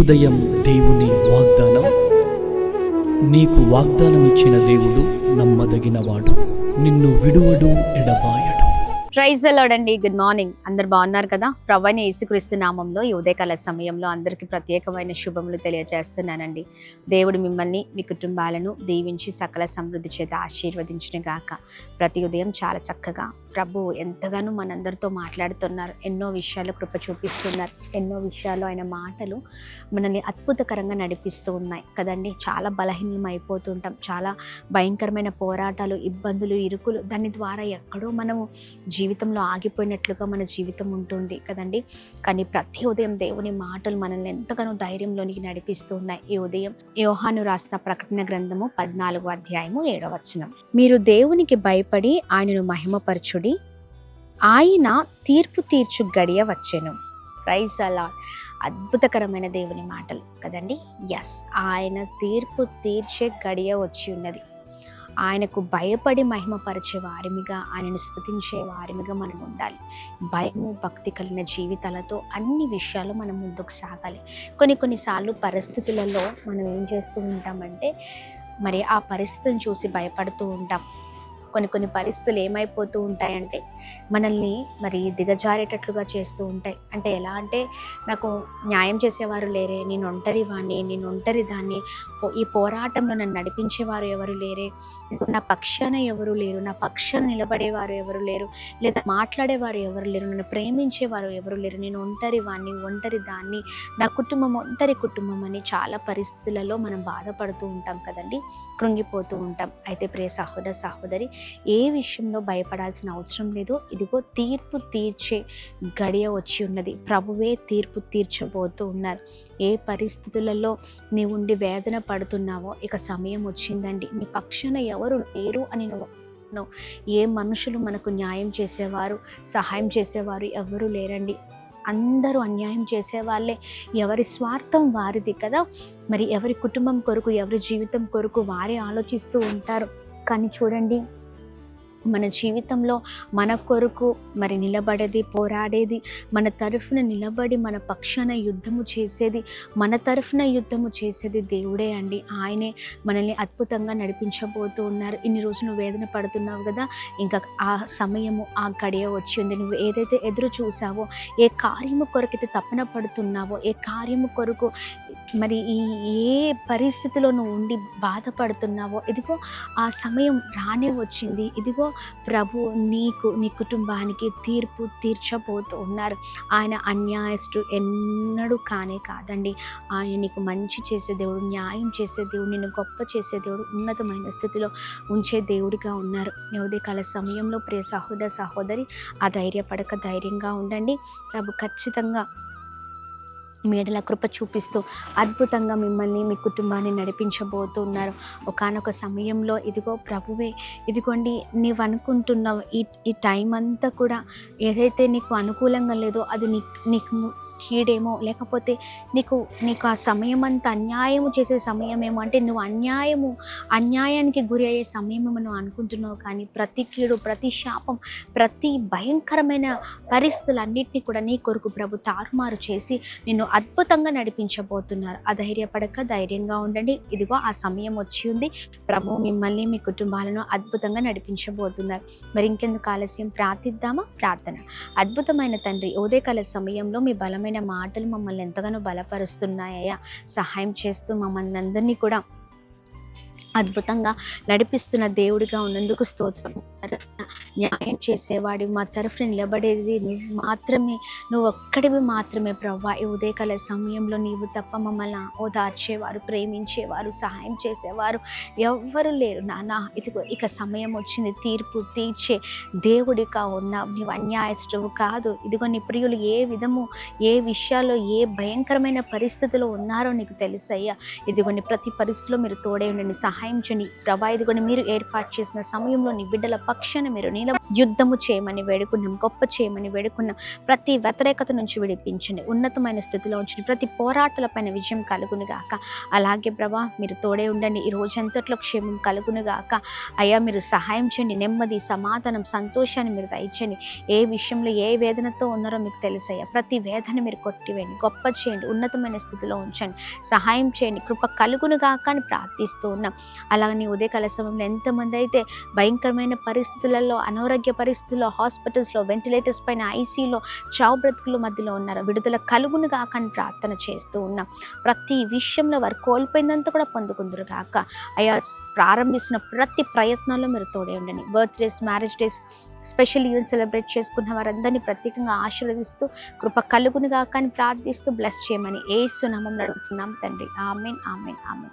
ఉదయం దేవుని వాగ్దానం. నీకు వాగ్దానం ఇచ్చిన దేవుడు నమ్మదగినవాడు, నిన్ను విడువడు, ఎడబాయడు. ప్రైజ్ ది లార్డ్ అండి. Good morning. అందరు బాగున్నారు కదా? ప్రభువైన యేసుక్రీస్తు నామంలో ఈ ఉదయకాల సమయంలో అందరికీ ప్రత్యేకమైన శుభములు తెలియజేస్తున్నానండి. దేవుడు మిమ్మల్ని, మీ కుటుంబాలను దీవించి సకల సమృద్ధి చేత ఆశీర్వదించిన గాక. ప్రతి ఉదయం చాలా చక్కగా ప్రభు ఎంతగానో మనందరితో మాట్లాడుతున్నారు. ఎన్నో విషయాలు కృప చూపిస్తున్నారు. ఎన్నో విషయాలు ఆయన మాటలు మనల్ని అద్భుతకరంగా నడిపిస్తూ ఉన్నాయి కదండి. చాలా బలహీనం అయిపోతుంటాం. చాలా భయంకరమైన పోరాటాలు, ఇబ్బందులు, ఇరుకులు, దాని ద్వారా ఎక్కడో మనము జీవితంలో ఆగిపోయినట్లుగా మన జీవితం ఉంటుంది కదండి. కానీ ప్రతి ఉదయం దేవుని మాటలు మనల్ని ఎంతగానో ధైర్యంలోనికి నడిపిస్తూ ఉన్నాయి. ఈ ఉదయం యోహాను రాసిన ప్రకటన గ్రంథము 14వ అధ్యాయము 7వ వచనం. మీరు దేవునికి భయపడి ఆయనను మహిమపరచుడి, ఆయన తీర్పు తీర్చు గడియ వచ్చెను. Praise the lord. అద్భుతకరమైన దేవుని మాటలు కదండి. ఎస్, ఆయన తీర్పు తీర్చే గడియ వచ్చి ఉన్నది. ఆయనకు భయపడి మహిమపరిచే వారిమిగా, ఆయనను స్తుతించే వారిమిగా మనం ఉండాలి. భయము, భక్తి కలిగిన జీవితాలతో అన్ని విషయాలు మనం ముందుకు సాగాలి. కొన్నిసార్లు పరిస్థితులలో మనం ఏం చేస్తూ ఉంటామంటే, మరి ఆ పరిస్థితిని చూసి భయపడుతూ ఉంటాం. కొన్ని పరిస్థితులు ఏమైపోతూ ఉంటాయంటే మనల్ని మరి దిగజారేటట్లుగా చేస్తూ ఉంటాయి. అంటే ఎలా అంటే, నాకు న్యాయం చేసేవారు లేరే, నేను ఒంటరి వాణ్ణి, నేను ఒంటరి దాన్ని, ఈ పోరాటంలో నన్ను నడిపించేవారు ఎవరు లేరే, నా పక్షాన ఎవరు లేరు, నా పక్షాన నిలబడేవారు ఎవరు లేరు, లేదా మాట్లాడేవారు ఎవరు లేరు, నన్ను ప్రేమించేవారు ఎవరు లేరు, నేను ఒంటరి వాణ్ణి, ఒంటరి దాన్ని, నా కుటుంబం ఒంటరి కుటుంబం అని చాలా పరిస్థితులలో మనం బాధపడుతూ ఉంటాం కదండి, కృంగిపోతూ ఉంటాం. అయితే ప్రియ సహోదర సహోదరి, ఏ విషయంలో భయపడాల్సిన అవసరం లేదు. ఇదిగో తీర్పు తీర్చే గడియ వచ్చి ఉన్నది. ప్రభువే తీర్పు తీర్చబోతూ ఉన్నారు. ఏ పరిస్థితులలో నీవు ఉండి వేదన పడుతున్నావో ఇక సమయం వచ్చిందండి. నీ పక్షాన ఎవరు లేరు అని నువ్వు, ఏ మనుషులు మనకు న్యాయం చేసేవారు, సహాయం చేసేవారు ఎవరు లేరండి. అందరూ అన్యాయం చేసేవాళ్ళే. ఎవరి స్వార్థం వారిది కదా. మరి ఎవరి కుటుంబం కొరకు, ఎవరి జీవితం కొరకు వారే ఆలోచిస్తూ ఉంటారు. కానీ చూడండి, మన జీవితంలో మన కొరకు మరి నిలబడేది, పోరాడేది, మన తరఫున నిలబడి మన పక్షాన యుద్ధము చేసేది, మన తరఫున యుద్ధము చేసేది దేవుడే అండి. ఆయనే మనల్ని అద్భుతంగా నడిపించబోతూ ఉన్నారు. ఇన్ని రోజులు నువ్వు వేదన పడుతున్నావు కదా, ఇంకా ఆ సమయము, ఆ గడియ వచ్చింది. నువ్వు ఏదైతే ఎదురు చూసావో, ఏ కార్యము కొరకైతే తపన పడుతున్నావో, ఏ కార్యము కొరకు మరి ఏ పరిస్థితిలో నువ్వు ఉండి బాధపడుతున్నావో, ఇదిగో ఆ సమయం రానే వచ్చింది. ఇదిగో ప్రభు నీకు, నీ కుటుంబానికి తీర్పు తీర్చబోతూ ఉన్నారు. ఆయన అన్యాయస్తుడు ఎన్నడూ కాదండి. ఆయన నీకు మంచి చేసే దేవుడు, న్యాయం చేసే దేవుడు, నిన్ను గొప్ప చేసే దేవుడు, ఉన్నతమైన స్థితిలో ఉంచే దేవుడిగా ఉన్నారు. ఉదయకాల సమయంలో ప్రియ సహోదర సహోదరి, ఆ ధైర్యపడక ధైర్యంగా ఉండండి. ప్రభు ఖచ్చితంగా మేడల కృప చూపిస్తూ అద్భుతంగా మిమ్మల్ని, మీ కుటుంబాన్ని నడిపించబోతూ ఉన్నారు. ఒకానొక సమయంలో ఇదిగో ప్రభువే, ఇదిగోండి నీవు అనుకుంటున్నావు ఈ టైం అంతా కూడా ఏదైతే నీకు అనుకూలంగా లేదో అది నీకు కీడేమో, లేకపోతే నీకు ఆ సమయం అంతా అన్యాయము చేసే సమయమేమో, అంటే నువ్వు అన్యాయానికి గురి అయ్యే సమయమేమో నువ్వు అనుకుంటున్నావు. కానీ ప్రతి కీడు, ప్రతి శాపం, ప్రతి భయంకరమైన పరిస్థితులన్నింటినీ కూడా నీ కొరకు ప్రభు తారుమారు చేసి నిన్ను అద్భుతంగా నడిపించబోతున్నారు. అధైర్యపడక ధైర్యంగా ఉండండి. ఇదిగో ఆ సమయం వచ్చి ఉంది. ప్రభు మిమ్మల్ని, మీ కుటుంబాలను అద్భుతంగా నడిపించబోతున్నారు. మరి ఇంకెందుకు ఆలస్యం, ప్రార్థిద్దామా? ప్రార్థన. అద్భుతమైన తండ్రి, ఉదయకాల సమయంలో మీ బలమైన మాటలు మమ్మల్ని ఎంతగానో బలపరుస్తున్నాయ్యా. సహాయం చేస్తూ మమ్మల్ని అందరినీ కూడా అద్భుతంగా నడిపిస్తున్న దేవుడిగా ఉన్నందుకు స్తోత్రం. న్యాయం చేసేవాడు, మా తరఫున నిలబడేది నువ్వు మాత్రమే, నువ్వు ఒక్కడివి మాత్రమే ప్రవ్వా. ఈ ఉదయకాల సమయంలో నీవు తప్ప మమ్మల్ని ఓదార్చేవారు, ప్రేమించేవారు, సహాయం చేసేవారు ఎవ్వరు లేరు నాన్న. ఇదిగో ఇక సమయం వచ్చింది, తీర్పు తీర్చే దేవుడిగా ఉన్నావు. నీవు అన్యాయస్తువు కాదు. ఇదిగో నీ ప్రియులు ఏ విషయాల్లో, ఏ భయంకరమైన పరిస్థితిలో ఉన్నారో నీకు తెలుసయ్యా. ఇదిగోండి ప్రతి పరిస్థితిలో మీరు తోడే ఉండండి, సహాయం చేయండి ప్రభా. ఇదిగోండి మీరు ఏర్పాటు చేసిన సమయంలో నీ బిడ్డల పక్షాన మీరు నీల యుద్ధము చేయమని వేడుకున్నాం, గొప్ప చేయమని వేడుకున్నాం. ప్రతి వ్యతిరేకత నుంచి విడిపించండి, ఉన్నతమైన స్థితిలో ఉంచండి, ప్రతి పోరాటాలపైన విజయం కలుగును గాక. అలాగే ప్రభా మీరు తోడే ఉండండి, ఈ రోజంతట్లో క్షేమం కలుగును గాక. అయ్యా మీరు సహాయం చేయండి, నెమ్మది, సమాధానం, సంతోషాన్ని మీరు దయచేయండి. ఏ విషయంలో ఏ వేదనతో ఉన్నారో మీకు తెలుసయ్యా. ప్రతి వేదన మీరు కొట్టివేయండి, గొప్ప చేయండి, ఉన్నతమైన స్థితిలో ఉంచండి, సహాయం చేయండి, కృప కలుగును గాక అని ప్రార్థిస్తూ ఉన్నాం. అలాగని ఉదయకాల సమయంలో ఎంతమంది అయితే భయంకరమైన పరిస్థితులలో, అనారోగ్య పరిస్థితుల్లో, హాస్పిటల్స్లో, వెంటిలేటర్స్ పైన, ఐసీయూలో, చావు బ్రతుకుల మధ్యలో ఉన్నారో విడుదల కలుగును గాక అని ప్రార్థన చేస్తూ ఉన్నాం. ప్రతి విషయంలో వారు కోల్పోయిందంతా కూడా పొందుకుందరు గాక. అయ్యా ప్రారంభిస్తున్న ప్రతి ప్రయత్నాల్లో మీరు తోడే ఉండండి. Birthdays, marriage days, special event celebrate చేసుకున్న వారందరినీ ప్రత్యేకంగా ఆశీర్వదిస్తూ కృప కలుగును గాక అని ప్రార్థిస్తూ బ్లెస్ చేయమని యేసు నామములో అడుగుతున్నాం తండ్రి. ఆమేన్, ఆమేన్, ఆమేన్.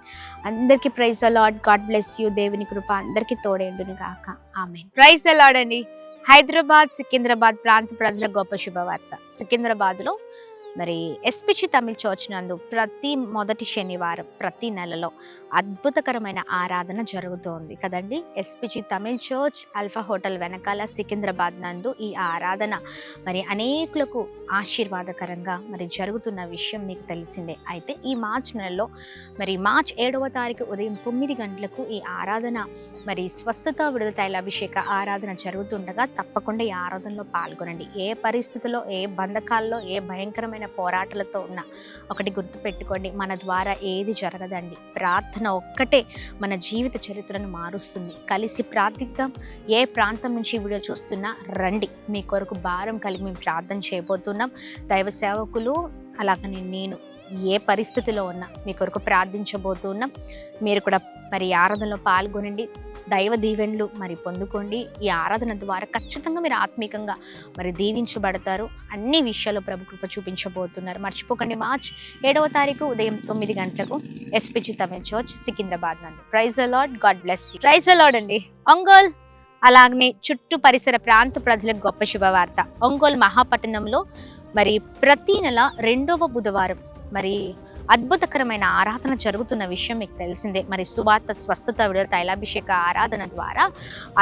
అందరికీ praise the lord. God bless you. దేవుని కృప అందరికీ తోడేండును గాక. ఆమేన్. ప్రైజ్ ద లార్డ్ అండి. హైదరాబాద్, సికింద్రాబాద్ ప్రాంత ప్రజల గొప్ప శుభవార్త. సికింద్రాబాద్లో మరి ఎస్పిచి తమిళ్ చర్చ్ నందు ప్రతి మొదటి శనివారం ప్రతి నెలలో అద్భుతకరమైన ఆరాధన జరుగుతోంది కదండి. ఎస్పిచి తమిళ్ చర్చ్ అల్ఫా హోటల్ వెనకాల సికింద్రాబాద్ నందు ఈ ఆరాధన మరి అనేకులకు ఆశీర్వాదకరంగా మరి జరుగుతున్న విషయం మీకు తెలిసిందే. అయితే ఈ మార్చ్ నెలలో మరి మార్చ్ 7వ తారీఖు ఉదయం 9 గంటలకు ఈ ఆరాధన మరి స్వస్థత విడుదల తైలాభిషేక ఆరాధన జరుగుతుండగా తప్పకుండా ఈ ఆరాధనలో పాల్గొనండి. ఏ పరిస్థితుల్లో, ఏ బంధకాల్లో, ఏ భయంకరమైన పోరాటాలతో ఉన్న ఒకటి గుర్తుపెట్టుకోండి, మన ద్వారా ఏది జరగదండి. ప్రార్థన ఒక్కటే మన జీవిత చరిత్రను మారుస్తుంది. కలిసి ప్రార్థిద్దాం. ఏ ప్రాంతం నుంచి వీడియో చూస్తున్నా రండి, మీ కొరకు భారం కలిగి మేము ప్రార్థన చేయబోతున్నాం. దైవ సేవకులు అలాగని నేను ఏ పరిస్థితిలో ఉన్నా మీ కొరకు ప్రార్థించబోతున్నాం. మీరు కూడా మరి ఆరాధనలో పాల్గొనండి, దైవ దీవెనలు మరి పొందుకోండి. ఈ ఆరాధన ద్వారా ఖచ్చితంగా మీరు ఆత్మీకంగా మరి దీవించబడతారు. అన్ని విషయాల్లో ప్రభు కృప చూపించబోతున్నారు. మర్చిపోకండి, మార్చ్ 7వ తారీఖు ఉదయం 9 గంటలకు ఎస్పిచి తమిళ్ చర్చ్ సికింద్రాబాద్ నందు. Praise the lord. God bless you. Praise the lord అండి. ఒంగోల్ అలాగనే చుట్టూ పరిసర ప్రాంత ప్రజలకు గొప్ప శుభవార్త. ఒంగోలు మహాపట్టణంలో మరి ప్రతి నెల 2వ బుధవారం మరి అద్భుతకరమైన ఆరాధన జరుగుతున్న విషయం మీకు తెలిసిందే. మరి సువార్త, స్వస్థత, విడుదల తైలాభిషేక ఆరాధన ద్వారా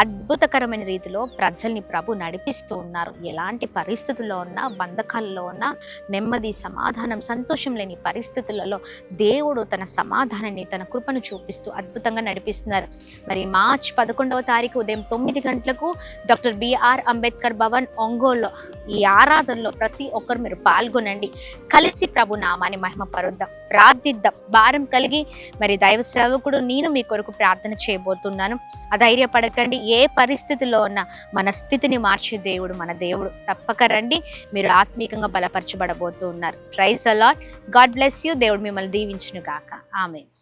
అద్భుతకరమైన రీతిలో ప్రజల్ని ప్రభు నడిపిస్తూ ఉన్నారు. ఎలాంటి పరిస్థితుల్లో ఉన్నా, బంధకాలలో ఉన్నా నెమ్మది, సమాధానం, సంతోషం లేని పరిస్థితులలో దేవుడు తన సమాధానాన్ని, తన కృపను చూపిస్తూ అద్భుతంగా నడిపిస్తున్నారు. మరి మార్చ్ 11వ తారీఖు ఉదయం 9 గంటలకు డాక్టర్ బిఆర్ అంబేద్కర్ భవన్ ఒంగోలులో ఈ ఆరాధనలో ప్రతి ఒక్కరు మీరు పాల్గొనండి. కలిసి ప్రభు నామాన్ని మహిమ పరుద్దాం, ప్రార్థిద్దాం. భారం కలిగి మరి దైవ సేవకుడు నేను మీ కొరకు ప్రార్థన చేయబోతున్నాను. అధైర్యపడకండి. ఏ పరిస్థితిలో ఉన్నా మన స్థితిని మార్చే దేవుడు మన దేవుడు. తప్పక రండి, మీరు ఆత్మీకంగా బలపరచబడబోతున్నారు. Praise the lord. God bless you. దేవుడు మిమ్మల్ని దీవించును గాక. ఆమేన్.